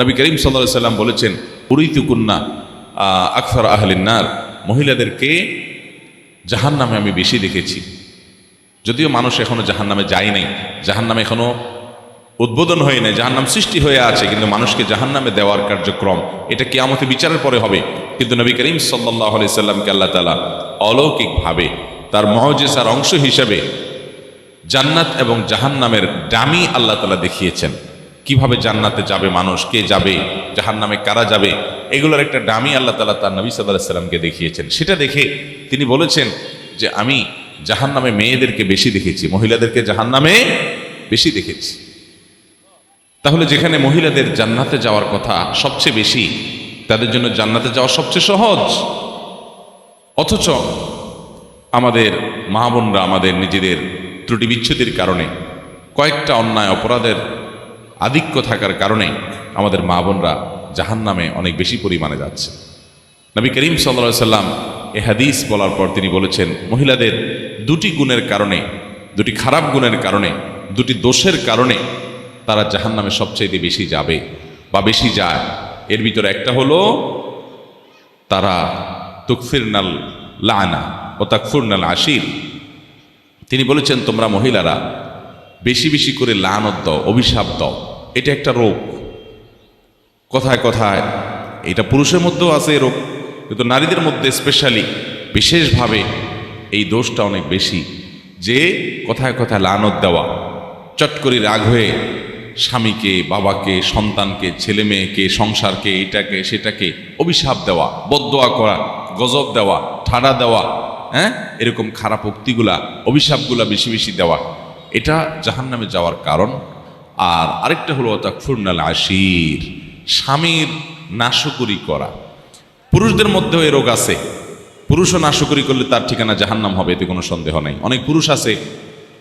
নবী করিম সাল্লাল্লাহু আলাইহি সাল্লাম বলেছেন, উরিতুকুন্না আকসার আহলিন নার, মহিলাদেরকে জাহান্নামে আমি বেশি দেখেছি। যদিও মানুষ এখনো জাহান্নামে যায় নাই, জাহান্নামে এখনো উদ্বোধন হয়ে নাই, জাহান্নাম সৃষ্টি হয়ে আছে, কিন্তু মানুষকে জাহান্নামে দেওয়ার কার্যক্রম এটা কিয়ামতে বিচারের পরে হবে। কিন্তু নবী করিম সাল্লাল্লাহু আলাইহি সাল্লামকে আল্লাহ তাআলা অলৌকিকভাবে তার মুজিজার অংশ হিসেবে জান্নাত এবং জাহান্নামের ডামি আল্লাহ তাআলা দেখিয়েছেন। কিভাবে জান্নাতে যাবে মানুষ, কে যাবে, জাহান্নামে কারা যাবে, এগুলোর একটা ডামি আল্লাহ তাআলা তার নবী সাল্লাল্লাহু আলাইহি সাল্লামকে দেখিয়েছেন। সেটা দেখে তিনি বলেছেন যে আমি জাহান্নামে মেয়েদেরকে বেশি দেখেছি, মহিলাদেরকে জাহান্নামে বেশি দেখেছি। তাহলে যেখানে মহিলাদের জান্নাতে যাওয়ার কথা সবচেয়ে বেশি, তাদের জন্য জান্নাতে যাওয়া সবচেয়ে সহজ, অথচ আমাদের মা বোনরা আমাদের নিজেদের ত্রুটি বিচ্ছুতির কারণে, কয়েকটা অন্যায় অপরাধের আধিক্য থাকার কারণে আমাদের মা বোনরা জাহান্নামে অনেক বেশি পরিমাণে যাচ্ছে। নবী করিম সাল্লাল্লাহু আলাইহি সাল্লাম এ হাদিস বলার পর তিনি বলেছেন, মহিলাদের দুটি গুণের কারণে, দুটি খারাপ গুণের কারণে, দুটি দোষের কারণে তারা জাহান্নামে সবচেয়ে বেশি যাবে বা বেশি যায়। এর ভিতরে একটা হলো তারা তুকফিরনাল লানা ও তাকফুরনাল আশির। তিনি বলেছেন, তোমরা মহিলারা বেশি বেশি করে লানত দাও, অভিশাপ দাও। এটা একটা রোগ। কথায় কথায় এটা পুরুষের মধ্যেও আছে রোগ, কিন্তু নারীদের মধ্যে স্পেশালি বিশেষভাবে এই দোষটা অনেক বেশি, যে কথায় কথায় লানত দেওয়া, চট করে রাগ হয়ে স্বামীকে, বাবাকে, সন্তানকে, ছেলে মেয়েকে, সংসারকে, এটাকে সেটাকে অভিশাপ দেওয়া, বদদোয়া করা, গজব দেওয়া, ঠাড়া দেওয়া, এরকম খারাপ উক্তিগুলা, অভিশাপগুলা বেশি বেশি দেওয়া, এটা জাহান্নামে যাওয়ার কারণ। আর আরেকটা হলো তাকফুরনাল আশির, স্বামীর নাশকরি করা। পুরুষদের মধ্যেও এই রোগ আছে। পুরুষও নাশকরি করলে তার ঠিকানা জাহান্নাম হবে, এতে কোনো সন্দেহ নাই। অনেক পুরুষ আছে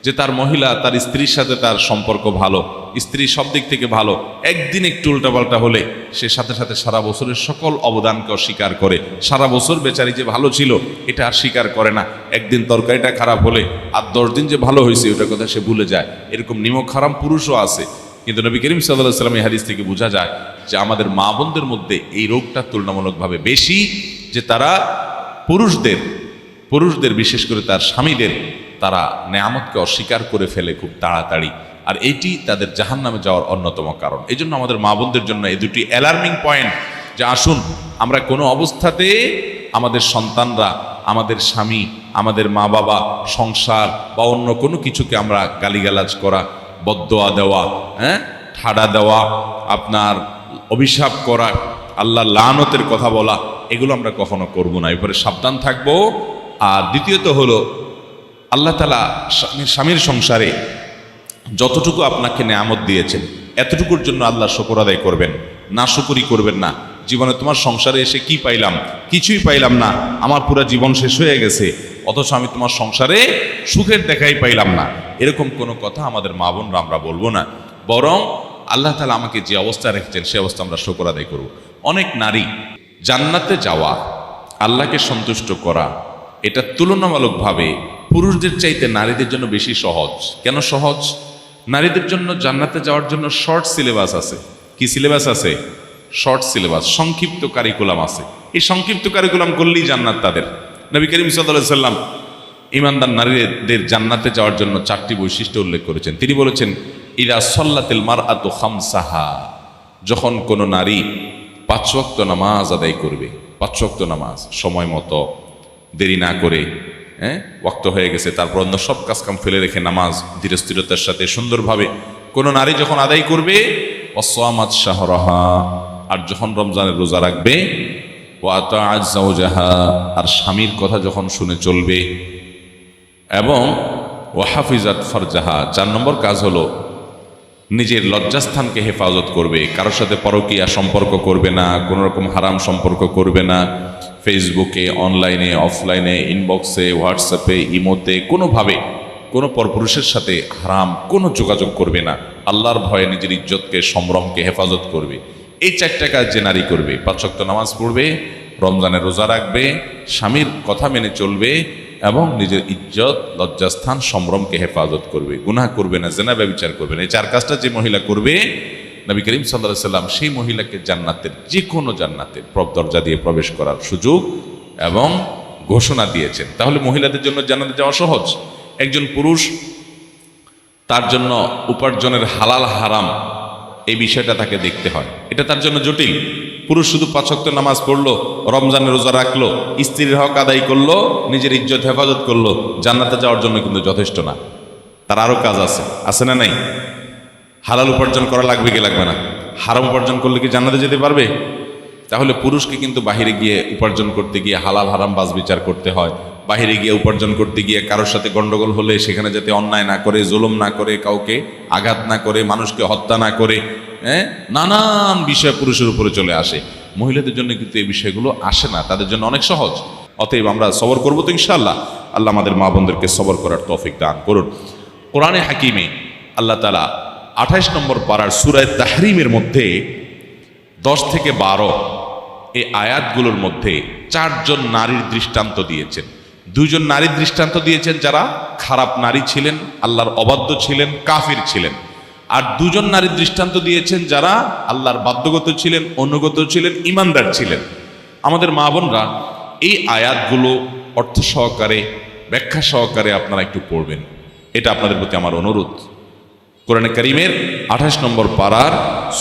যে তার মহিলা, তার স্ত্রীর সাথে তার সম্পর্ক ভালো, স্ত্রী সব দিক থেকে ভালো, একদিন একটু উল্টাপাল্টা হলে সে সাথে সাথে সারা বছরের সকল অবদানকে অস্বীকার করে। সারা বছর বেচারি যে ভালো ছিল এটা আর স্বীকার করে না। একদিন তরকারিটা খারাপ হলে আর 10 দিন যে ভালো হয়েছে ওটার কথা সে ভুলে যায়। এরকম নিমক হারাম পুরুষও আছে। কিন্তু নবী করিম সাল্লাল্লাহু আলাইহি ওয়াসাল্লাম এই হাদিস থেকে বোঝা যায় যে আমাদের মা বোনদের মধ্যে এই রোগটা তুলনামূলকভাবে বেশি, যে তারা পুরুষদের বিশেষ করে তার স্বামীদের, তারা নেয়ামতকে অস্বীকার করে ফেলে খুব তাড়াতাড়ি। আর এইটি তাদের জাহান্নামে যাওয়ার অন্যতম কারণ। এই জন্য আমাদের মা বোনদের জন্য এই দুটি অ্যালার্মিং পয়েন্ট, যে আসুন আমরা কোনো অবস্থাতে আমাদের সন্তানরা, আমাদের স্বামী, আমাদের মা বাবা, সংসার বা অন্য কোনো কিছুকে আমরা গালিগালাজ করা, বদদোয়া দেওয়া, ঠাড়া দেওয়া, আপনার অভিশাপ করা, আল্লাহ লানতের কথা বলা, এগুলো আমরা কখনো করব না। এরপরে সাবধান থাকবো। আর দ্বিতীয়ত হলো, আল্লাহ তাআলা স্বামীর সংসারে যতটুকু আপনাকে নেয়ামত দিয়েছেন এতটুকুর জন্য আল্লাহ শুকর আদায় করবেন, নাশকরি করবেন না। জীবনে তোমার সংসারে এসে কি পাইলাম, কিছুই পাইলাম না, আমার পুরো জীবন শেষ হয়ে গেছে, অথচ আমি তোমার সংসারে সুখের দেখাই পাইলাম না, এরকম কোনো কথা আমাদের মা বোনরা আমরা বলবো না। বরং আল্লাহ তাআলা আমাকে যে অবস্থা রেখেছেন সে অবস্থা আমরা শুকর আদায় করব। অনেক নারী জান্নাতে যাওয়া, আল্লাহকে সন্তুষ্ট করা, এটা তুলনামূলকভাবে পুরুষদের চাইতে নারীদের জন্য বেশি সহজ। কেন সহজ? নারীদের জন্য জান্নাতে যাওয়ার জন্য শর্ট সিলেবাস আছে। কি সিলেবাস আছে? শর্ট সিলেবাস, সংক্ষিপ্ত কারিকুলাম আছে। এই সংক্ষিপ্ত কারিকুলাম করলেই জান্নাত তাদের। নবী করিম সাল্লাল্লাহু আলাইহি ওয়াসাল্লাম ঈমানদার নারীদের জান্নাতে যাওয়ার জন্য 4টি বৈশিষ্ট্য উল্লেখ করেছেন। তিনি বলেছেন, ইদা সাল্লাতিল মারআতু খামসাহা, যখন কোনো নারী 5 ওয়াক্ত নামাজ আদায় করবে, 5 ওয়াক্ত নামাজ সময় মতো, দেরি না করে, ওয়াক্ত হয়ে গেছে তারপর অন্য সব কাজকাম ফেলে রেখে নামাজ ধীর স্থিরতার সাথে সুন্দরভাবে কোনো নারী যখন আদায় করবে, ওয়াসামাত শাহরাহা, আর যখন রমজানের রোজা রাখবে, ওয়া আতাআত যাওজাহা, আর স্বামীর কথা যখন শুনে চলবে, এবং ওয়া হাফিজাত ফারজাহা, 4 নম্বর কাজ হলো নিজের লজ্জাস্থানকে হেফাজত করবে। কারোর সাথে পরকীয়া সম্পর্ক করবে না, কোনো রকম হারাম সম্পর্ক করবে না, ফেসবুকে, অনলাইনে, অফলাইনে, ইনবক্সে, হোয়াটসঅ্যাপে, ইমোতে কোনোভাবে কোনো পরপুরুষের সাথে হারাম কোনো যোগাযোগ করবে না। আল্লাহর ভয়ে নিজের ইজ্জতকে, সম্ভ্রমকে হেফাজত করবে। এই 4টা কাজ যে নারী করবে, 5 ওয়াক্ত নামাজ পড়বে, রমজানের রোজা রাখবে, স্বামীর কথা মেনে চলবে এবং নিজের ইজ্জত, লজ্জাস্থান, সম্ভ্রমকে হেফাজত করবে, গুনাহ করবে না, জিনা ব্যভিচার করবে না, এই 4 কাজটা যে মহিলা করবে নবী করিম সাল্লাল্লাহু আলাইহি সাল্লাম সেই মহিলাকে জান্নাতের যে কোনো জান্নাতের দরজা দিয়ে প্রবেশ করার সুযোগ এবং ঘোষণা দিয়েছেন। তাহলে মহিলাদের জন্য জান্নাতে যাওয়া সহজ। একজন পুরুষ তার জন্য উপার্জনের হালাল হারাম এই বিষয়টা তাকে দেখতে হয়, এটা তার জন্য জটিল। পুরুষ শুধু 5 ওয়াক্ত নামাজ পড়লো, রমজানের রোজা রাখলো, স্ত্রীর হক আদায় করলো, নিজের ইজ্জত হেফাজত করলো, জান্নাতে যাওয়ার জন্য কিন্তু যথেষ্ট না। তার আরও কাজ আছে না নাই? হালাল উপার্জন করা লাগবে কি লাগবে না? হারাম উপার্জন করলে কি জান্নাতে যেতে পারবে? তাহলে পুরুষকে কিন্তু বাহিরে গিয়ে উপার্জন করতে গিয়ে হালাল হারাম বাজ বিচার করতে হয়। বাহিরে গিয়ে উপার্জন করতে গিয়ে কারোর সাথে গন্ডগোল হলে সেখানে যাতে অন্যায় না করে, জুলুম না করে, কাউকে আঘাত না করে, মানুষকে হত্যা না করে, নানান বিষয় পুরুষের উপরে চলে আসে। মহিলাদের জন্য কিন্তু এই বিষয়গুলো আসে না, তাদের জন্য অনেক সহজ। অতএব আমরা সবর করবো তো ইনশাআল্লাহ। আল্লাহ আমাদের মা বোনদেরকে সবর করার তৌফিক দান করুন। কোরআনে হাকিমে আল্লাহ তাআলা 28 নম্বর পারার সূরা তাহরিমের মধ্যে 10 থেকে 12 এই আয়াতগুলোর মধ্যে 4 জন নারীর দৃষ্টান্ত দিয়েছেন। 2 জন নারীর দৃষ্টান্ত দিয়েছেন যারা খারাপ নারী ছিলেন, আল্লাহর অবাধ্য ছিলেন, কাফির ছিলেন। আর 2 জন নারীর দৃষ্টান্ত দিয়েছেন যারা আল্লাহর বাধ্যগত ছিলেন, অনুগত ছিলেন, ইমানদার ছিলেন। আমাদের মা বোনরা এই আয়াতগুলো অর্থ সহকারে, ব্যাখ্যা সহকারে আপনারা একটু পড়বেন, এটা আপনাদের প্রতি আমার অনুরোধ। কোরআনে কারীমের 28 নম্বর পারার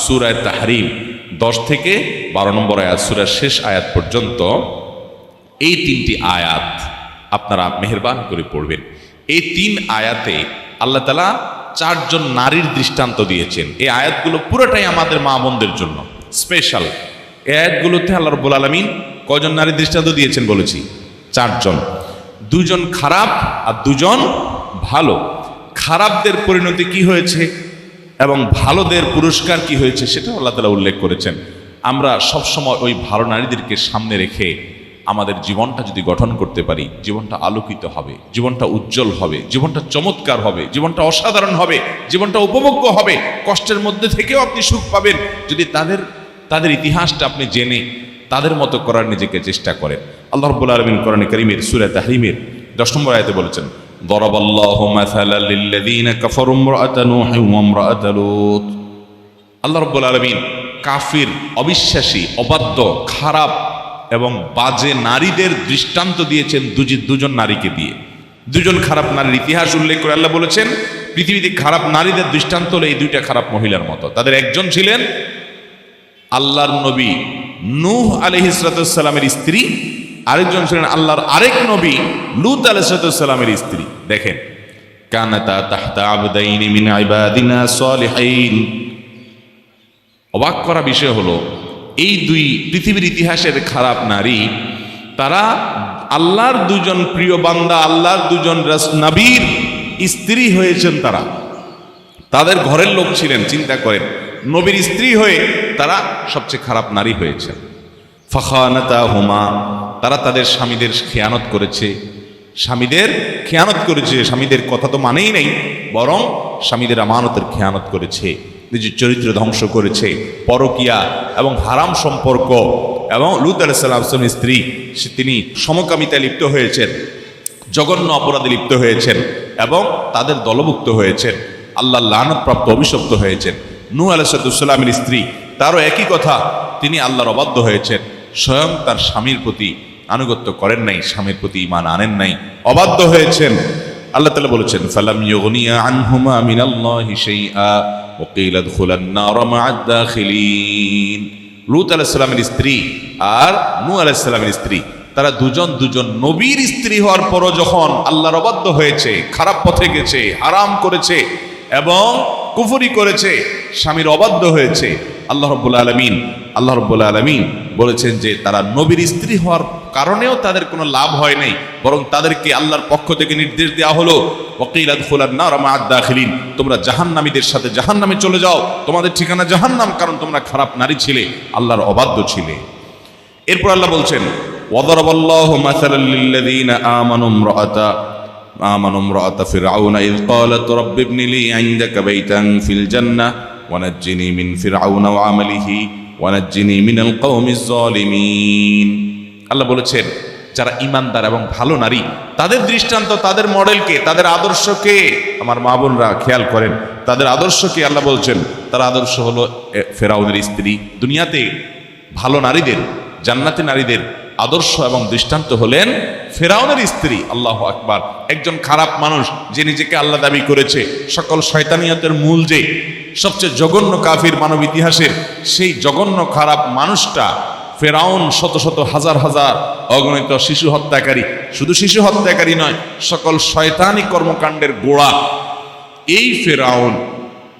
সূরা তাহরিম 10 থেকে 12 নম্বর আয়াত, সূরার শেষ আয়াত পর্যন্ত এই 3টি আয়াত আপনারা মেহেরবান করে পড়বেন। এই 3 আয়াতে আল্লাহ তাআলা 4 জন নারীর দৃষ্টান্ত দিয়েছেন। এই আয়াতগুলো পুরোটাই আমাদের মা বোনদের জন্য স্পেশাল। এই আয়াতগুলোতে আল্লাহ রাব্বুল আলামিন কয়জন নারীর দৃষ্টান্ত দিয়েছেন বলেছি? 4 জন। 2 জন খারাপ আর 2 জন ভালো। খারাপদের পরিণতি কি হয়েছে এবং ভালোদের পুরস্কার কি হয়েছে সেটা আল্লাহ তাআলা উল্লেখ করেছেন। আমরা সবসময় ওই ভালো নারীদেরকে সামনে রেখে আমাদের জীবনটা যদি গঠন করতে পারি, জীবনটা আলোকিত হবে, জীবনটা উজ্জ্বল হবে, জীবনটা চমৎকার হবে, জীবনটা অসাধারণ হবে, জীবনটা উপভোগ্য হবে। কষ্টের মধ্যে থেকেও আপনি সুখ পাবেন যদি তাদের ইতিহাসটা আপনি জেনে তাদের মতো করার নিজেকে চেষ্টা করেন। আল্লাহ রাব্বুল আলামিন কোরআনে কারীমের সূরা তাহরিমের 10 নম্বর আয়াতে বলেছেন, দরাবাল্লাহু মাসালাল লিল্লাযীনা কাফারু ইমরাআতা নূহিন ওয়া ইমরাআতা লূত। আল্লাহ রাব্বুল আলামিন কাফির, অবিশ্বাসী, অবাধ্য, খারাপ এবং বাজে নারীদের দৃষ্টান্ত দিয়েছেন 2 জন নারীকে দিয়ে। 2 জন খারাপ নারীর ইতিহাস উল্লেখ করে আল্লাহ বলেছেন পৃথিবীতে খারাপ নারীদের দৃষ্টান্ত হলো এই 2টা খারাপ মহিলার মতো। তাদের একজন ছিলেন আল্লাহর নবী নূহ আলাইহিস সালামের স্ত্রী, আরেকজন ছিলেন আল্লাহর আরেক নবী লূত আলাইহিস সালামের স্ত্রী। দেখেন, কানাতা তাহতা আবদাইনি মিন ইবাদিনা সালিহিন। অবাক করা বিষয় হলো এই 2 পৃথিবীর ইতিহাসের খারাপ নারী, তারা আল্লাহর 2 জন প্রিয় বান্দা, আল্লাহর 2 জন নবীর স্ত্রী হয়েছেন। তারা তাদের ঘরের লোক ছিলেন। চিন্তা করেন, নবীর স্ত্রী হয়ে তারা সবচেয়ে খারাপ নারী হয়েছেন। ফাখানাতাহুমা, তারা তাদের স্বামীদের খেয়ানত করেছে, স্বামীদের কথা তো মানেই নেই, বরং স্বামীদের আমানতের খেয়ানত করেছে, নিজের চরিত্র ধ্বংস করেছে, পরকিয়া এবং হারাম সম্পর্ক। এবং লূত আলাইহিস সালামের স্ত্রী, তিনি সমকামিতায় লিপ্ত হয়েছেন, জঘন্য অপরাধে লিপ্ত হয়েছেন এবং তাদের দলভুক্ত হয়েছেন, আল্লাহর লানত-প্রাপ্ত, অভিশপ্ত হয়েছেন। নূহ আলাইহিস সালামের স্ত্রী, তারও একই কথা, তিনি আল্লাহর অবাধ্য হয়েছেন, স্বয়ং তার স্বামীর প্রতি আনুগত্য করেন নাই, স্বামীর প্রতি ঈমান আনেন নাই, অবাধ্য হয়েছেন। আল্লাহ তাআলা বলেছেন, ফালাম ইউগনিয়া আনহুমা মিনাল্লাহি শাইআ ওয়া কিলা দুখুলান নার মা'আদ দাখিলিন। লূত আলাইহিস সালামের স্ত্রী আর নূহ আলাইহিস সালামের স্ত্রী, তারা দুজন নবীর স্ত্রী হওয়ার পরও যখন আল্লাহর অবাধ্য হয়েছে, খারাপ পথে গেছে, হারাম করেছে এবং কুফরি করেছে, স্বামীর অবাধ্য হয়েছে, আল্লাহ রাব্বুল আলামিন বলেছেন যে তারা নবীর স্ত্রী হওয়ার কারণেও তাদের কোনো লাভ হয় নাই, বরং তাদেরকে আল্লাহর পক্ষ থেকে নির্দেশ দেওয়া হলো, ওয়াকিলা দুখুলান নার মা'আদ দাখিলিন, তোমরা জাহান্নামীদের সাথে জাহান্নামে চলে যাও, তোমাদের ঠিকানা জাহান্নাম, কারণ তোমরা খারাপ নারী ছিলে, আল্লাহর অবাধ্য ছিলে। এরপর আল্লাহ বলছেন, ওয়াদারাবাল্লাহু মাসালাল লিল্লাযীনা আমানু ইমরাআতা ফিরআউনা ইয ক্বালাত রাব্বি ইবনি লি ইনদাকা বাইতান ফিল জান্নাহ ওয়া নাজ্জিনি মিন ফিরআউনা ওয়া আমালিহি ওয়া নাজ্জিনি মিনাল কওমিজ জালিমিন। আল্লাহ বলেছেন, যারা ইমানদার এবং ভালো নারী, তাদের দৃষ্টান্ত, তাদের মডেলকে, তাদের আদর্শকে আমার মা বোনরা খেয়াল করেন। তাদের আদর্শকে আল্লাহ বলছেন, তার আদর্শ হলো ফেরাউনের স্ত্রী। দুনিয়াতে ভালো নারীদের, জান্নাতি নারীদের আদর্শ এবং দৃষ্টান্ত হলেন ফেরাউনের স্ত্রী। আল্লাহু আকবার। একজন খারাপ মানুষ যে নিজেকে আল্লাহ দাবি করেছে, সকল শয়তানিয়তের মূল, যে সবচেয়ে জঘন্য কাফির মানব ইতিহাসের, সেই জঘন্য খারাপ মানুষটা ফেরাউন, শত শত হাজার হাজার অগণিত শিশু হত্যাকারী, শুধু শিশু হত্যাকারী নয়, সকল শয়তানি কর্মকাণ্ডের গোড়া এই ফেরাউন।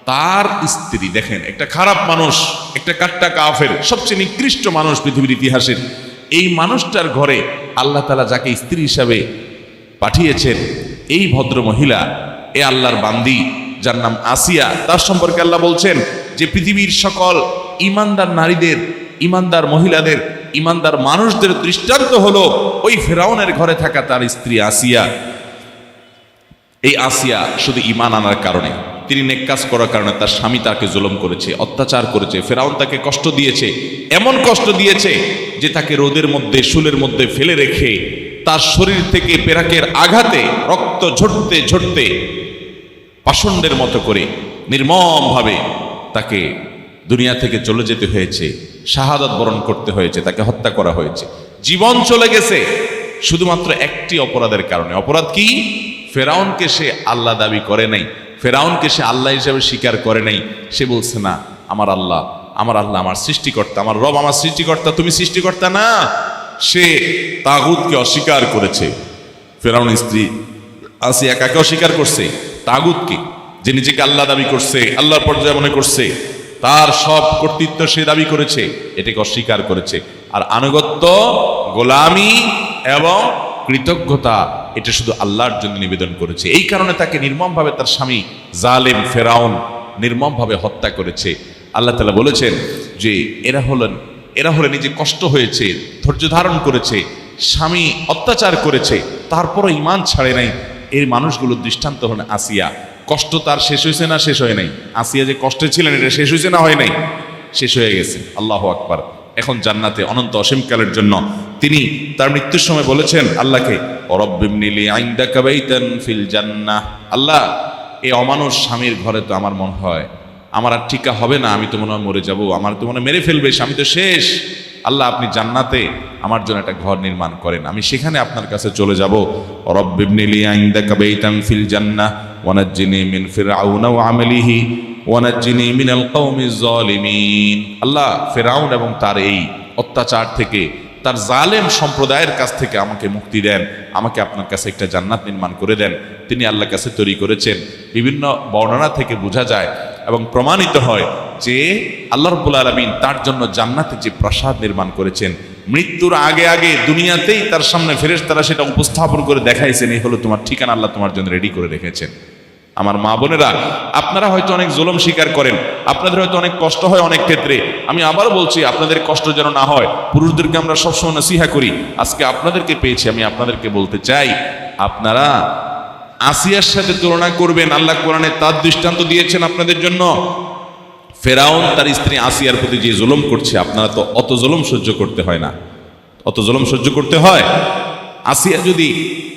তার স্ত্রী, দেখেন, একটা খারাপ মানুষ, একটা কাট্টা কাফের, সবচেয়ে নিকৃষ্ট মানুষ পৃথিবীর ইতিহাসের, এই মানুষটার ঘরে আল্লাহ তাআলা যাকে স্ত্রী হিসাবে পাঠিয়েছেন, এই ভদ্র মহিলা, এ আল্লাহর বান্দি যার নাম আসিয়া, তার সম্পর্কে আল্লাহ বলছেন যে পৃথিবীর সকল ইমানদার নারীদের, ইমানদার মহিলাদের, ইমানদার মানুষদের দৃষ্টান্ত হলো ওই ফেরাউনের ঘরে থাকা তার স্ত্রী আসিয়া। এই আসিয়া শুধু ঈমান আনার কারণে, তিনি নেক কাজ করার কারণে তার স্বামী তাকে জুলুম করেছে, অত্যাচার করেছে, ফেরাউন তাকে কষ্ট দিয়েছে, এমন কষ্ট দিয়েছে যে তাকে রোদের মধ্যে, শুলের মধ্যে ফেলে রেখে তার শরীর থেকে পেরাকের আঘাতে রক্ত ঝরতে ঝরতে পাষণ্ডের মতো করে নির্মমভাবে তাকে দুনিয়া থেকে চলে যেতে হয়েছে, শাহাদাত বরণ করতে হয়েছে, তাকে হত্যা করা হয়েছে, জীবন চলে গেছে শুধুমাত্র একটি অপরাধের কারণে। অপরাধ কি? ফেরাউনকে সে আল্লাহ দাবি করে নাই, ফেরাউনকে সে আল্লাহ হিসাবে স্বীকার করে নাই। সে বলছে না, আমার আল্লাহ, আমার আল্লাহ আমার সৃষ্টিকর্তা, আমার রব আমার সৃষ্টিকর্তা, তুমি সৃষ্টিকর্তা না। সে তাগুতকে অস্বীকার করেছে। ফেরাউন স্ত্রী আসিয়া কাকে অস্বীকার করছে? তাগুতকে, যে নিজেকে আল্লাহ দাবি করছে, আল্লাহর পর্যায়ে মনে করছে, তার সব কর্তৃত্ব সে দাবি করেছে, এটাকে অস্বীকার করেছে। আর আনুগত্য, গোলামি এবং কৃতজ্ঞতা এটা শুধু আল্লাহর জন্য নিবেদন করেছে। এই কারণে তাকে নির্মমভাবে তার স্বামী জালেম ফেরাউন নির্মমভাবে হত্যা করেছে। আল্লাহ তাআলা বলেছেন যে এরা হলেন এই যে কষ্ট হয়েছে, ধৈর্য ধারণ করেছে, স্বামী অত্যাচার করেছে, তারপরও ঈমান ছাড়ে নাই, এই মানুষগুলোর দৃষ্টান্ত হলেন আসিয়া। কষ্ট তার শেষ হয়েছে না শেষ হয় নাই? আসিয়া যে কষ্টে ছিলেন, এটা শেষ হয়েছে না হয় নাই? শেষ হয়ে গেছে। আল্লাহু আকবার। এখন জান্নাতে অনন্ত অসীমকালের জন্য তিনি তার মৃত্যুর সময় বলেছেন আল্লাহকে, রব্বিবনিলি ইনদাকা বাইতান ফিল জান্নাহ। আল্লাহ, এই অমানুষ স্বামীর ঘরে তো আমার মনে হয় আমার আর টিকা হবে না, আমি তো মনে হয় মরে যাব, আমার তো মনে হয় মেরে ফেলবে, আমি তো শেষ। আল্লাহ, আপনি জান্নাতে আমার জন্য একটা ঘর নির্মাণ করেন, আমি সেখানে আপনার কাছে চলে যাব। রব্বিবনিলি ইনদাকা বাইতান ফিল জান্নাহ ওয়ানাজ্জিনি মিন ফিরআউনা ওয়া আমালিহি ওয়ানাজ্জিনি মিনাল কওমিজ জালিমিন। আল্লাহ, ফেরাউন এবং তার এই অত্যাচার থেকে, তার জালেম সম্প্রদায়ের কাছ থেকে আমাকে মুক্তি দেন, আমাকে আপনার কাছে একটা জান্নাত নির্মাণ করে দেন। তিনি আল্লাহর কাছে তৈরি করেছেন। বিভিন্ন বর্ণনা থেকে বোঝা যায় এবং প্রমাণিত হয় যে আল্লাহ রাব্বুল আলামিন তার জন্য জান্নাতে যে প্রাসাদ নির্মাণ করেছেন, মৃত্যুর আগে আগে দুনিয়াতেই তার সামনে ফেরেশতারা সেটা উপস্থাপন করে দেখাইছেন, এই হলো তোমার ঠিকানা, আল্লাহ তোমার জন্য রেডি করে রেখেছেন। আমার মা বোনেরা, আপনারা হয়তো অনেক জুলুম স্বীকার করেন, আপনাদের হয়তো অনেক কষ্ট হয় অনেক ক্ষেত্রে। আমি আবারও বলছি, আপনাদের কষ্ট যেন না হয়। পুরুষদেরকে আমরা সবসময় নসিহা করি, আজকে আপনাদেরকে পেয়েছি, আমি আপনাদেরকে বলতে চাই, আপনারা আসিয়ার সাথে তুলনা করবেন। আল্লাহ কোরআনে তার দৃষ্টান্ত দিয়েছেন আপনাদের জন্য। ফেরাউন তার স্ত্রী আসিয়ার প্রতি যে জুলুম করছে, আপনারা তো অত জুলুম সহ্য করতে হয় না, অত জুলুম সহ্য করতে হয়? আসিয়া যদি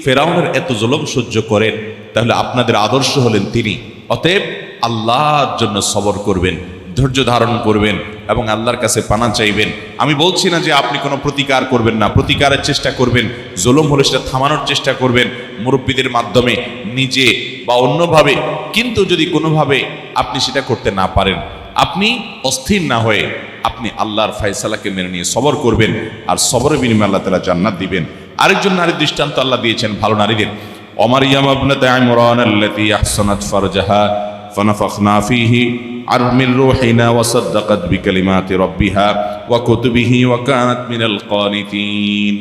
ফেরাউনের এত জুলুম সহ্য করেন, তাহলে আপনাদের আদর্শ হলেন তিনি। অতএব আল্লাহর জন্য সবর করবেন, ধৈর্য ধারণ করবেন এবং আল্লাহর কাছে পানা চাইবেন। আমি বলছি না যে আপনি কোনো প্রতিকার করবেন না, প্রতিকারের চেষ্টা করবেন, জুলুম হলে সেটা থামানোর চেষ্টা করবেন মুরব্বীদের মাধ্যমে, নিজে বা অন্যভাবে। কিন্তু যদি কোনোভাবে আপনি সেটা করতে না পারেন, আপনি অস্থির না হয়ে আপনি আল্লাহর ফয়সালাকে মেনে নিয়ে সবর করবেন, আর সবরের বিনিময়ে আল্লাহ তাআলা জান্নাত দিবেন। আরেকজন নারীর দৃষ্টান্ত আল্লাহ দিয়েছেন ভালো নারীদের। ওমারিয়াম ইবনাত ইমরান আল্লাতী আহসানাত ফারজাহা ফানাফাখনা ফীহি মির রূহিনা ওয়া সাদ্দাকাত বিকালিমাতি রাব্বিহা ওয়া কুতুবিহি ওয়া কানাত মিনাল কানিতিন।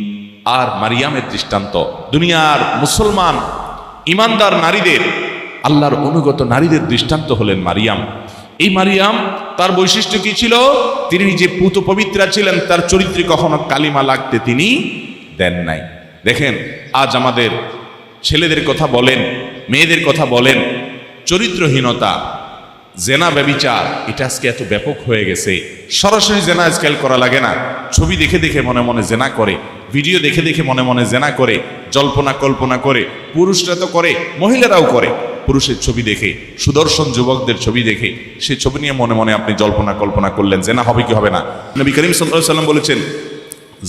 আর মারিয়ামের দৃষ্টান্ত, দুনিয়ার মুসলমান ইমানদার নারীদের, আল্লাহর অনুগত নারীদের দৃষ্টান্ত হলেন মারিয়াম। এই মারিয়াম, তার বৈশিষ্ট্য কি ছিল? তিনি নিজে পুত পবিত্রা ছিলেন, তার চরিত্রে কখনো কালিমা লাগতে তিনি দেন নাই। দেখেন, আজ আমাদের ছেলেদের কথা বলেন, মেয়েদের কথা বলেন, চরিত্রহীনতা, জেনা ব্যভিচার, এটা আজকে এত ব্যাপক হয়ে গেছে। সরাসরি জেনা আজকাল করা লাগে না, ছবি দেখে দেখে মনে মনে জেনা করে, ভিডিও দেখে দেখে মনে মনে জেনা করে, জল্পনা কল্পনা করে। পুরুষরা তো করে, মহিলারাও করে। পুরুষের ছবি দেখে, সুদর্শন যুবকদের ছবি দেখে সে ছবি নিয়ে মনে মনে আপনি জল্পনা কল্পনা করলেন, জেনা হবে কি হবে না? নবী করিম সাল্লাল্লাহু আলাইহি ওয়াসাল্লাম বলেছেন,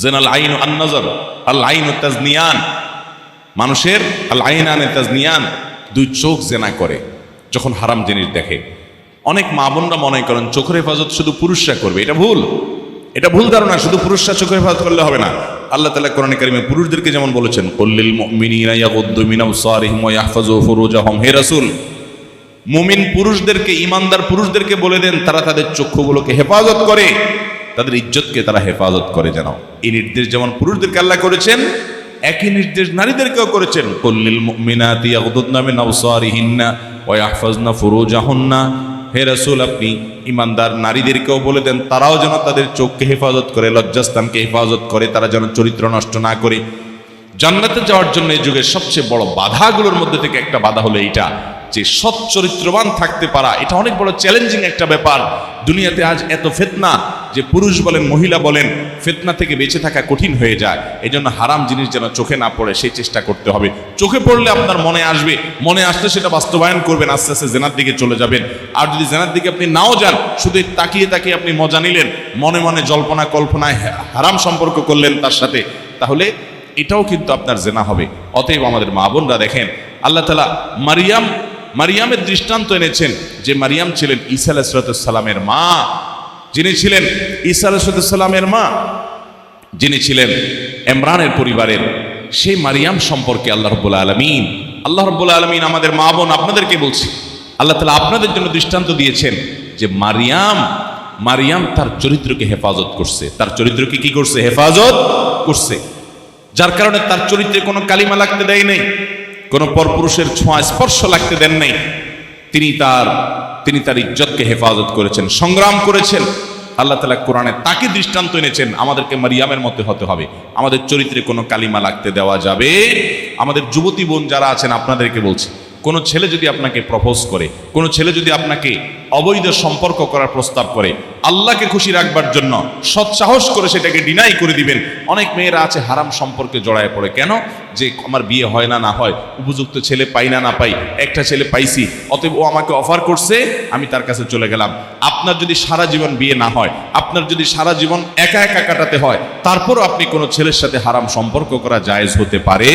জেনাল আইনু আন নজর আল আইনু তাজনিয়ান। মানুষের আল আইনানে তাজনিয়ান, দুই চোখ জেনা করে যখন হারাম জিনিস দেখে। অনেক মা বোনরা মনে করেন চোখের হেফাজত শুধু পুরুষরা করবে, এটা ভুল। এটা ভুল ধারণা, শুধু পুরুষরা চোখের হেফাজত করলে হবে না। আল্লাহ তাআলা কোরআনে কারিমে পুরুষদেরকে যেমন বলেছেন, কুল্লিল মুমিনিনা ইয়াগুদ্দু মিন আবসারিহিম ওয়া ইয়াহফাযু ফুরুজাহুম, হে রাসূল মুমিন পুরুষদেরকে, ঈমানদার পুরুষদেরকে বলে দেন তারা তাদের চক্ষুগুলোকে হেফাজত করে, তাদের ইজ্জতকে তারা হেফাজত করে। যেন এই নির্দেশ যেমন পুরুষদেরকে আল্লাহ করেছেন, একই নির্দেশ নারীদেরকেও করেছেন। কুল্লিল মুমিনাতি ইয়াগুদ্দুনা মিন আবসারিহিন্না ওয়া ইয়াহফাযনা ফুরুজাহুন্না, হে রাসূল আপনি ঈমানদার নারীদেরকেও বলে দেন তারাও যেন তাদের চোখকে হেফাজত করে, লজ্জাস্থানকে হেফাজত করে, তারা যেন চরিত্র নষ্ট না করে। জান্নাতে যাওয়ার জন্য এই যুগের সবচেয়ে বড় বাধাগুলোর মধ্যে থেকে একটা বাধা হলো এইটা, যে সৎ চরিত্রবান থাকতে পারা। এটা অনেক বড় চ্যালেঞ্জিং একটা ব্যাপার। দুনিয়াতে আজ এত ফিতনা যে পুরুষ বলেন মহিলা বলেন, ফিতনা থেকে বেঁচে থাকা কঠিন হয়ে যায়। এই জন্য হারাম জিনিস যেন চোখে না পড়ে সেই চেষ্টা করতে হবে। চোখে পড়লে আপনার মনে আসবে, মনে আসলে সেটা বাস্তবায়ন করবেন, আস্তে আস্তে জেনার দিকে চলে যাবেন। আর যদি জেনার দিকে আপনি নাও যান, শুধু তাকিয়ে তাকিয়ে আপনি মজা নিলেন, মনে মনে জল্পনা কল্পনায় হারাম সম্পর্ক করলেন তার সাথে, তাহলে এটাও কিন্তু আপনার জেনা হবে। অতএব আমাদের মা বোনরা দেখেন, আল্লাহ তাআলা মারিয়ামের দৃষ্টান্ত এনেছেন, যে মারিয়াম ছিলেন ঈসা আলাইহিস সালামের মা, যিনি ছিলেন ঈসা আলাইহিস সালামের মা, যিনি ছিলেন ইমরানের পরিবারের। সেই মারিয়াম সম্পর্কে আল্লাহ রাব্বুল আলামিন আমাদের মা বোন আপনাদেরকে বলছি, আল্লাহ তাআলা আপনাদের জন্য দৃষ্টান্ত দিয়েছেন যে মারিয়াম তার চরিত্রকে হেফাজত করছে। তার চরিত্রকে কি করছে? হেফাজত করছে। যার কারণে তার চরিত্রে কোনো কালিমা লাগতে দেয় নাই, কোনো পরপুরুষের ছোঁয়া স্পর্শ লাগতে দেন নাই। তিনি তার ইজ্জতকে হেফাজত করেছেন, সংগ্রাম করেছেন। আল্লাহ তাআলা কোরআনে তাকে দৃষ্টান্ত এনেছেন, আমাদেরকে মারিয়ামের মতো হতে হবে, আমাদের চরিত্রে কোনো কালিমা লাগতে দেওয়া যাবে। আমাদের যুবতী বোন যারা আছেন আপনাদেরকে বলছি, কোনো ছেলে যদি আপনাকে প্রপোজ করে, কোনো ছেলে যদি আপনাকে অবৈধ সম্পর্ক করার প্রস্তাব করে, আল্লাহকে খুশি রাখবার জন্য সৎসাহস করে সেটাকে ডিনাই করে দিবেন। অনেক মেয়েরা আছে হারাম সম্পর্কে জড়ায় পড়ে, কেন? যে আমার বিয়ে হয় না হয়, উপযুক্ত ছেলে পাই না পাই, একটা ছেলে পাইছি, অতএব ও আমাকে অফার করছে, আমি তার কাছে চলে গেলাম। আপনার যদি সারা জীবন বিয়ে না হয়, আপনার যদি সারা জীবন একা একা কাটাতে হয়, তারপরও আপনি কোনো ছেলের সাথে হারাম সম্পর্ক করা জায়েজ হতে পারে?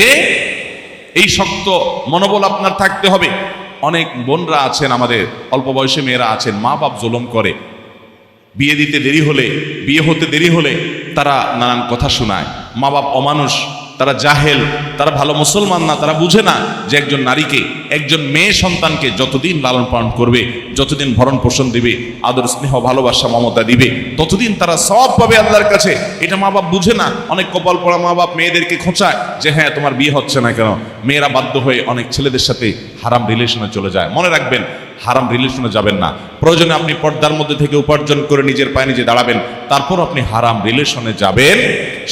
এই শক্ত মনোবল আপনার থাকতে হবে। অনেক বোনরা আছেন, আমাদের অল্প বয়সী মেয়েরা আছেন, মা বাপ জুলুম করে, বিয়ে দিতে দেরি হলে, বিয়ে হতে দেরি হলে তারা নানান কথা শোনায়। মা বাপ অমানুষ, তারা জাহেল, তারা ভালো মুসলমান না, তারা বুঝে না যে একজন নারীকে, একজন মেয়ে সন্তানকে যতদিন লালন পালন করবে, যতদিন ভরণ পোষণ দিবে, আদর স্নেহ ভালোবাসা মমতা দিবে, ততদিন তারা সওয়াব পাবে আল্লাহর কাছে। এটা মা বাপ বুঝে না। অনেক কপাল পড়া মা বাপ মেয়েদেরকে খোঁচায় যে হ্যাঁ তোমার বিয়ে হচ্ছে না কেন। মেয়েরা বাধ্য হয়ে অনেক ছেলেদের সাথে হারাম রিলেশনে চলে যায়। মনে রাখবেন, হারাম রিলেশনে যাবেন না। প্রয়োজনে আপনি পর্দার মধ্যে থেকে উপার্জন করে নিজের পায়ে নিজে দাঁড়াবেন, তারপর আপনি হারাম রিলেশনে যাবেন,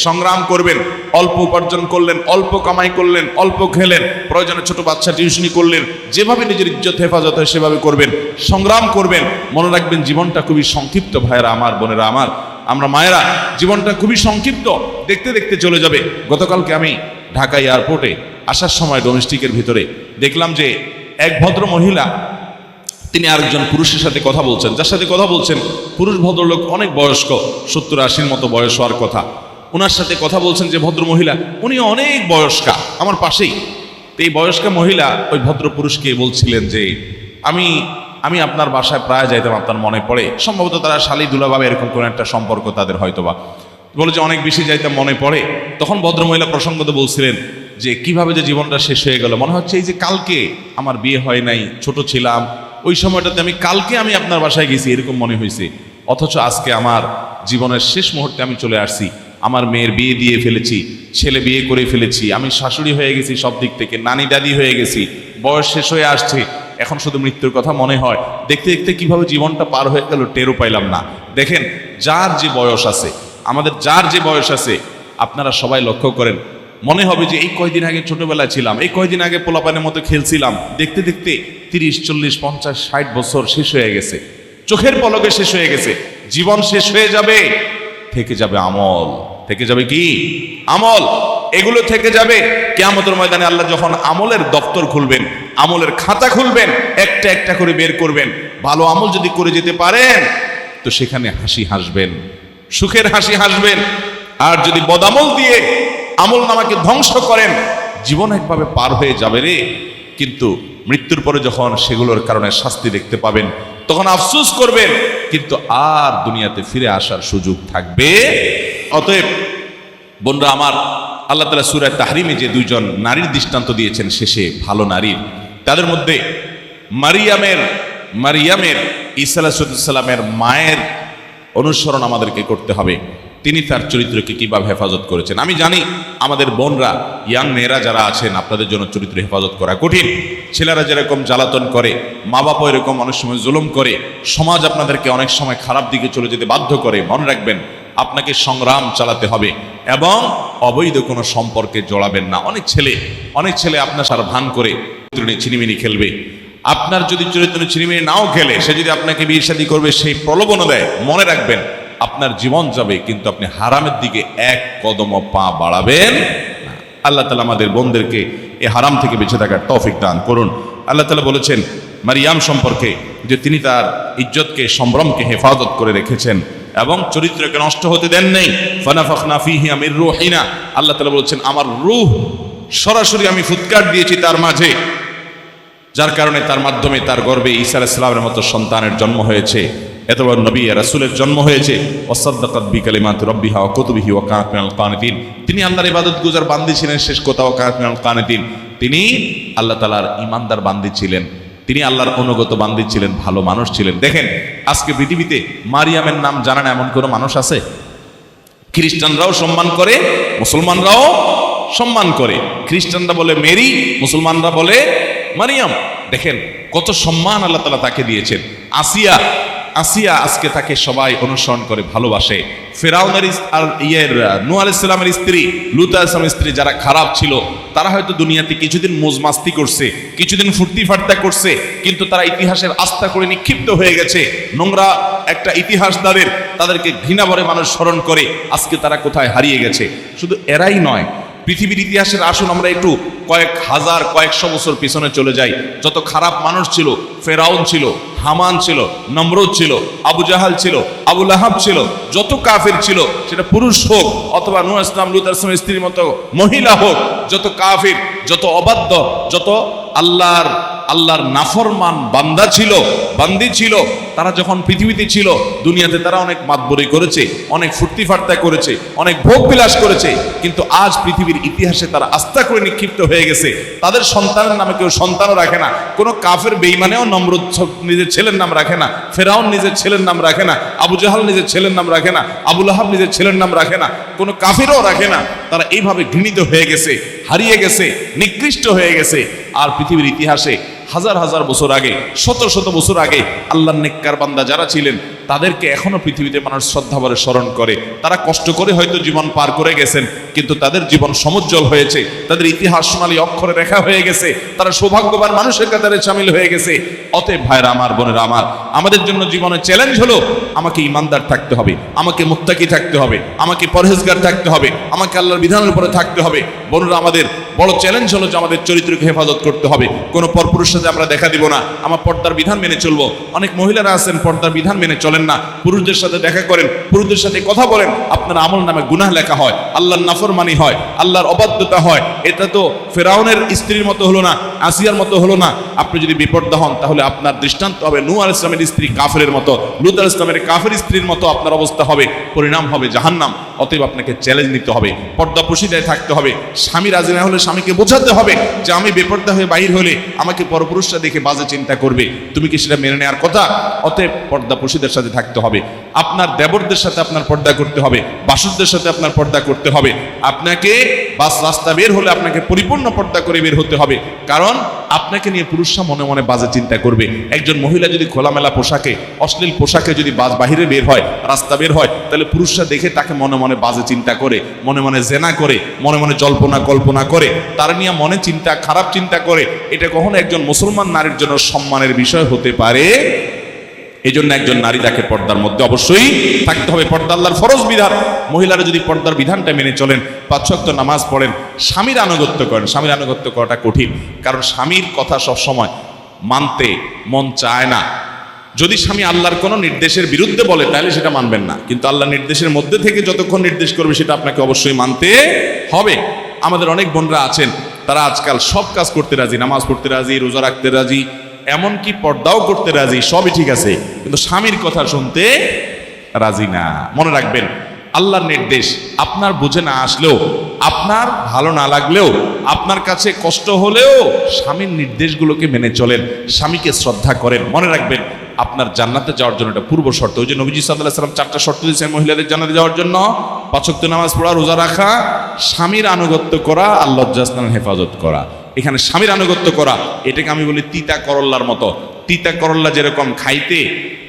সংগ্রাম করবেন। অল্প উপার্জন করলেন, অল্প কামাই করলেন, অল্প খেলেন, প্রয়োজনে ছোট বাচ্চা টিউশনি করলেন, যেভাবে নিজের ইজ্জত হেফাজত হয় সেভাবে করবেন, সংগ্রাম করবেন। মনে রাখবেন জীবনটা খুবই সংক্ষিপ্ত। ভাইয়েরা আমার, বোনেরা আমার, আমরা মায়েরা, জীবনটা খুবই সংক্ষিপ্ত, দেখতে দেখতে চলে যাবে। গতকালকে আমি ঢাকা এয়ারপোর্টে আসার সময় ডোমেস্টিকের ভিতরে দেখলাম যে এক ভদ্র মহিলা, তিনি আরেকজন পুরুষের সাথে কথা বলছেন। যার সাথে কথা বলছেন পুরুষ ভদ্রলোক, অনেক বয়স্ক, 70-80 মতো বয়স হওয়ার কথা। ওনার সাথে কথা বলছেন যে ভদ্র মহিলা, উনি অনেক বয়স্কা, আমার পাশেই। তো এই বয়স্কা মহিলা ওই ভদ্র পুরুষকে বলছিলেন যে আমি আপনার বাসায় প্রায় যাইতাম, আপনার মনে পড়ে। সম্ভবত তারা শালী দুলাভাবে এরকম কোনো একটা সম্পর্ক তাদের হয়তোবা। বলে যে অনেক বেশি যাইতাম, মনে পড়ে। তখন ভদ্রমহিলা প্রসঙ্গত বলছিলেন যে কিভাবে যে জীবনটা শেষ হয়ে গেল। মনে হচ্ছে এই যে কালকে আমার বিয়ে হয় নাই, ছোট ছিলাম, ওই সময়টাতে কালকে আমি আপনার বাসায় গেছি, এরকম মনে হয়েছে। অথচ আজকে আমার জীবনের শেষ মুহূর্তে আমি চলে আসছি। আমার মেয়ের বিয়ে দিয়ে ফেলেছি, ছেলে বিয়ে করে ফেলেছি, আমি শাশুড়ি হয়ে গেছি, সব দিক থেকে নানি দাদি হয়ে গেছি, বয়স শেষ হয়ে আসছে, এখন শুধু মৃত্যুর কথা মনে হয়। দেখতে দেখতে কিভাবে জীবনটা পার হয়ে গেল টেরও পাইলাম না। দেখেন, যার যে বয়স আছে, আমাদের যার যে বয়স আছে, আপনারা সবাই লক্ষ্য করেন, মনে হবে যে এই কয়দিন আগে ছোটবেলায় ছিলাম, এই কয়দিন আগে পোলাপানের মতো খেলছিলাম। দেখতে দেখতে 30, 40, 50, 60 বছর শেষ হয়ে গেছে, চোখের পলকে শেষ হয়ে গেছে। জীবন শেষ হয়ে যাবে, থেকে যাবে আমল। থেকে যাবে কি? আমল। এগুলো থেকে যাবে। কিয়ামতের ময়দানে আল্লাহ যখন আমলের দপ্তর খুলবেন, আমলের খাতা খুলবেন, একটা একটা করে বের করবেন। ভালো আমল যদি করে যেতে পারেন তো সেখানে হাসি হাসবেন, সুখের হাসি হাসবেন। আর যদি বদামল দিয়ে আমল নামাকে ধ্বংস করেন, জীবন একভাবে পার হয়ে যাবে রে। কিন্তু মৃত্যুর পরে যখন সেগুলোর কারণে শাস্তি দেখতে পাবেন, তখন আফসোস করবেন, কিন্তু আর দুনিয়াতে ফিরে আসার সুযোগ থাকবে। অতএব বোনরা আমার, আল্লাহ তাআলা সূরা তাহরিমে যে দুইজন নারীর দৃষ্টান্ত দিয়েছেন শেষে, ভালো নারীর, তাদের মধ্যে মারিয়ামের ঈসা আলাইহিস সালামের মায়ের অনুসরণ আমাদেরকে করতে হবে। তিনি তার চরিত্রকে কিভাবে হেফাজত করেছেন। আমি জানি আমাদের বোনরা, ইয়াং মেয়েরা যারা আছেন, আপনাদের জন্য চরিত্র হেফাজত করা কঠিন। ছেলেরা যেরকম জ্বালাতন করে, মা বাবা এরকম অনেক সময় জুলুম করে, সমাজ আপনাদেরকে অনেক সময় খারাপ দিকে চলে যেতে বাধ্য করে। মনে রাখবেন, আপনাকে সংগ্রাম চালাতে হবে এবং অবৈধ কোনো সম্পর্কে জড়াবেন না। অনেক ছেলে আপনার সার ভান করে ছিনিমিনি খেলবে। আপনার যদি চরিত্র ছিনিমিনি নাও খেলে, সে যদি আপনাকে বিয়ে শাদী করবে সেই প্রলোভনও দেয়, মনে রাখবেন আপনার জীবন যাবে, কিন্তু আপনি হারামের দিকে এক কদমও পা বাড়াবেন না। আল্লাহ তাআলা আমাদের বোনদেরকে এই হারাম থেকে বেঁচে থাকার তৌফিক দান করুন। আল্লাহ তাআলা বলেছেন মারিয়াম সম্পর্কে যে তিনি তার ইজ্জতকে, সম্ভ্রমকে হেফাজত করে রেখেছেন এবং চরিত্রকে নষ্ট হতে দেন নাই। ফানাফাখনা ফিহি মির রূহিনা, আল্লাহ তাআলা বলেছেন আমার রূহ সরাসরি আমি ফুৎকার দিয়েছি তার মাঝে, যার কারণে তার মাধ্যমে তার গর্ভে ঈসা আলাইহিস সালামের মতো সন্তানের জন্ম হয়েছে, এত বড় নবী রাসূলের জন্ম হয়েছে। ওয়াসাদ্দাকাত বিকালিমাতি রাব্বিহা ওয়া কুতুবিহি ওয়া কানাত মিনাল কানিতিন, তিনি আল্লাহর ইবাদতগুজার বান্দী ছিলেন। শেষ কথা, ওয়া কানাত মিনাল কানিতিন, তিনি আল্লাহ তাআলার ঈমানদার বান্দী ছিলেন, তিনি আল্লাহর অনুগত বান্দী ছিলেন, ভালো মানুষ ছিলেন। দেখেন আজকে পৃথিবীতে মারিয়ামের নাম জানা না এমন কোনো মানুষ আছে? খ্রিস্টানরাও সম্মান করে, মুসলমানরাও সম্মান করে। খ্রিস্টানরা বলে মেরি, মুসলমানরা বলে মারিয়াম। দেখেন কত সম্মান আল্লাহ তাআলা তাকে দিয়েছেন। আসিয়া আজকে তাকে সবাই অনুসরণ করে, ভালোবাসে। ফেরাউনের আর নূহ আলাইহিস সালামের স্ত্রী, লূত আলাইহিস সালামের স্ত্রী যারা খারাপ ছিল, তারা হয়তো দুনিয়াতে কিছুদিন মজমাস্তি করছে, কিছুদিন ফুর্তি ফার্তা করছে, কিন্তু তারা ইতিহাসের আস্থা করে নিক্ষিপ্ত হয়ে গেছে। নোংরা একটা ইতিহাস তাদেরকে ঘৃণা ভরে মানুষ স্মরণ করে। আজকে তারা কোথায় হারিয়ে গেছে। শুধু এরাই নয়, পৃথিবীর ইতিহাসের আসুন আমরা একটু কয়েকশো বছর পিছনে চলে যাই। যত খারাপ মানুষ ছিল, ফেরাউন ছিল, হামান ছিল, নমরুদ ছিল, আবু জাহাল ছিল, আবু লাহাব ছিল, যত কাফির ছিল, সেটা পুরুষ হোক অথবা নূহ আলাইহিস সালাম, লূত আলাইহিস সালামের স্ত্রীর মতো মহিলা হোক, যত কাফির, যত অবাধ্য, যত আল্লাহর নাফরমান বান্দি ছিল, তারা যখন পৃথিবীতে ছিল, দুনিয়াতে তারা অনেক মাতবরি করেছে, অনেক ফুর্তি ফার্তা করেছে, অনেক ভোগ বিলাস করেছে, কিন্তু আজ পৃথিবীর ইতিহাসে তারা আস্থা করে নিক্ষিপ্ত হয়ে গেছে। তাদের সন্তানের নামে কেউ সন্তানও রাখে না। কোনো কাফের বেঈমানেও নমরুদ নিজের ছেলের নাম রাখে না, ফেরাউন নিজের ছেলের নাম রাখে না, আবু জাহাল নিজের ছেলের নাম রাখে না, আবু লাহাব নিজের ছেলের নাম রাখে না, কোনো কাফেরও রাখে না। তারা এইভাবে ঘৃণিত হয়ে গেছে, হারিয়ে গেছে, নিকৃষ্ট হয়ে গেছে। আর পৃথিবীর ইতিহাসে হাজার হাজার বছর আগে, শত শত বছর আগে আল্লাহর নেককার বান্দা যারা ছিলেন, তাদেরকে এখনো পৃথিবীতে মানুষ শ্রদ্ধা ভরে স্মরণ করে। তারা কষ্ট করে হয়তো জীবন পার করে গেছেন, কিন্তু তাদের জীবন সমুজ্জ্বল হয়েছে, তাদের ইতিহাস সোনালী অক্ষরে লেখা হয়ে গেছে, তারা সৌভাগ্যবান মানুষের কাতারে শামিল হয়ে গেছে। অতএব ভাইরা আমার, বোনেরা আমার, আমাদের জন্য জীবনের চ্যালেঞ্জ হলো আমাকে ইমানদার থাকতে হবে, আমাকে মুত্তাকি থাকতে হবে, আমাকে পরহেজগার থাকতে হবে, আমাকে আল্লাহর বিধানের উপরে থাকতে হবে। বোনেরা, আমাদের বড় চ্যালেঞ্জ হলো যে আমাদের চরিত্রকে হেফাজত করতে হবে। কোনো পরপুরুষের সাথে আমরা দেখা দিব না, আমার পর্দার বিধান মেনে চলবো। অনেক মহিলারা আছেন পর্দার বিধান মেনে চলেন না, পুরুষদের সাথে দেখা করেন, পুরুষদের সাথে কথা বলেন, আপনার আমল নামে গুনাহ লেখা হয়, আল্লাহর নাফরমানি হয়, আল্লাহর অবাধ্যতা হয়। এটা তো ফেরাউনের স্ত্রীর মতো হলো না, আসিয়ার মতো হলো না। আপনি যদি বিপর্দা হন, তাহলে আপনার দৃষ্টান্ত হবে নূহ আলাইহিস সালামের স্ত্রী কাফেরের মতো, লূত আলাইহিস সালামের কাফের স্ত্রীর মতো আপনার অবস্থা হবে, পরিণাম হবে জাহান্নাম। অতএব আপনাকে চ্যালেঞ্জ নিতে হবে, পর্দাপোশিদায় থাকতে হবে। স্বামী রাজি না হলে স্বামীকে বোঝাতে হবে যে আমি বেপর্দা হয়ে বাহির হলে আমাকে পরপুরুষরা দেখে বাজে চিন্তা করবে, তুমি কি সেটা মেনে নেওয়ার কথা? অতএব পর্দাপোশিদের সাথে থাকতে হবে, আপনার দেবরদের সাথে আপনার পর্দা করতে হবে, বাসুরদের সাথে আপনার পর্দা করতে হবে। আপনাকে রাস্তা বের হলে আপনাকে পরিপূর্ণ পর্দা করে বের হতে হবে, কারণ আপনাকে নিয়ে পুরুষরা মনে মনে বাজে চিন্তা করবে। একজন মহিলা যদি খোলামেলা পোশাকে, অশ্লীল পোশাকে যদি বাহিরে বের হয়, রাস্তা বের হয়, তাহলে পুরুষরা দেখে তাকে মনে মনে বাজে চিন্তা করে, মনে মনে জেনা করে, মনে মনে জল্পনা কল্পনা করে, তার নিয়ে মনে চিন্তা, খারাপ চিন্তা করে। এটা কখনো একজন মুসলমান নারীর জন্য সম্মানের বিষয় হতে পারে এই জন্য একজন নারী তাকে পর্দার মধ্যে অবশ্যই থাকতে হবে। পর্দা আল্লাহর ফরজ বিধান। মহিলারা যদি পর্দার বিধানটা মেনে চলেন, 5 ওয়াক্ত নামাজ পড়েন, স্বামীর আনুগত্য করেন। স্বামীর আনুগত্য করাটা কঠিন, কারণ স্বামীর কথা সবসময় মানতে মন চায় না। যদি স্বামী আল্লাহর কোনো নির্দেশের বিরুদ্ধে বলে তাহলে সেটা মানবেন না, কিন্তু আল্লাহর নির্দেশের মধ্যে থেকে যতক্ষণ নির্দেশ করবে সেটা আপনাকে অবশ্যই মানতে হবে। আমাদের অনেক বোনরা আছেন, তারা আজকাল সব কাজ করতে রাজি, নামাজ পড়তে রাজি, রোজা রাখতে রাজি, এমনকি পর্দাও করতে রাজি, সবই ঠিক আছে, কিন্তু স্বামীর কথা শুনতে রাজি না। মনে রাখবেন, আল্লাহর নির্দেশ আপনার বুঝে না আসলেও, আপনার ভালো না লাগলেও, আপনার কাছে কষ্ট হলেও স্বামীর নির্দেশগুলোকে মেনে চলেন, স্বামীকে শ্রদ্ধা করেন। মনে রাখবেন, আপনার জান্নাতে যাওয়ার জন্য এটা পূর্ব শর্ত। ওই যে নবীজি সাল্লাল্লাহু আলাইহি ওয়াসাল্লাম 4টা শর্ত দিয়েছেন মহিলাদের জান্নাতে যাওয়ার জন্য: 5 ওয়াক্ত নামাজ পড়া, রোজা রাখা, স্বামীর আনুগত্য করা, আল্লাহর জান্নাতের হেফাজত করা। এখানে স্বামীর আনুগত্য করা, এটাকে আমি বলি তিতা করল্লার মতো। তিতা করল্লা যেরকম খাইতে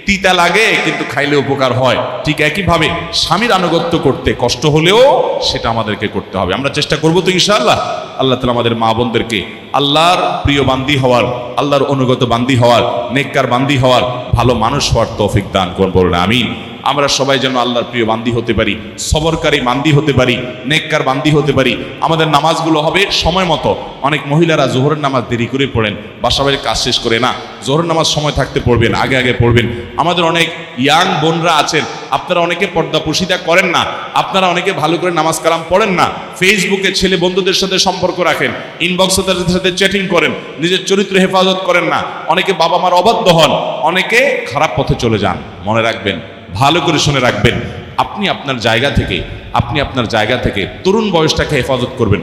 তিতা লাগে কিন্তু খাইলে উপকার হয়, ঠিক একইভাবে স্বামীর আনুগত্য করতে কষ্ট হলেও সেটা আমাদেরকে করতে হবে। আমরা চেষ্টা করবো তো ইনশাআল্লাহ। আল্লাহ তাআলা আমাদের মা বোনদেরকে আল্লাহর প্রিয় বান্দি হওয়ার, আল্লাহর অনুগত বান্দি হওয়ার, নেককার বান্দি হওয়ার, ভালো মানুষ হওয়ার তৌফিক দান করুন, বলুন আমিন। আমরা সবাই যেন আল্লাহর প্রিয় বান্দি হতে পারি, সবরকারী বান্দি হতে পারি, নেককার বান্দি হতে পারি। আমাদের নামাজগুলো হবে সময় মতো। অনেক মহিলারা জোহরের নামাজ দেরি করে পড়েন, বাসা বাড়ির কাজ শেষ করে না। জোহরের নামাজ সময় থাকতে পড়বেন, আগে আগে পড়বেন। আমাদের অনেক ইয়াং বোনরা আছেন, আপনারা অনেকে পর্দা পুশিদা করেন না, আপনারা অনেকে ভালো করে নামাজ কালাম পড়েন না, ফেসবুকে ছেলে বন্ধুদের সাথে সম্পর্ক রাখেন, ইনবক্সে তাদের সাথে চ্যাটিং করেন, নিজের চরিত্র হেফাজত করেন না, অনেকে বাবা মার অবাধ্য হন, অনেকে খারাপ পথে চলে যান। মনে রাখবেন, ভালো করে শুনে রাখবেন, আপনি আপনার জায়গা থেকে তরুণ বয়সটাকে হেফাজত করবেন।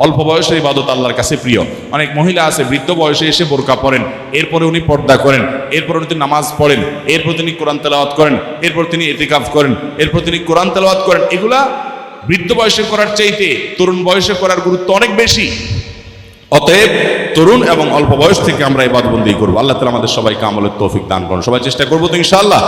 অল্প বয়সের ইবাদত আল্লাহর কাছে প্রিয়। অনেক মহিলা আছে বৃদ্ধ বয়সে এসে বোরকা পরেন, এরপরে উনি পর্দা করেন, এরপর উনি নামাজ পড়েন, এরপর তিনি কোরআন তেলাওয়াত করেন, এরপর তিনি ইতিকাফ করেন, এরপর তিনি কোরআন তেলাওয়াত করেন। এগুলা বৃদ্ধ বয়সে করার চাইতে তরুণ বয়সে করার গুরুত্ব অনেক বেশি। অতএব তরুণ এবং অল্প বয়স থেকে আমরা ইবাদতবন্দি করবো। আল্লাহ তাআলা আমাদের সবাইকে আমলের তৌফিক দান করুন। সবাই চেষ্টা করবো তো ইনশাআল্লাহ।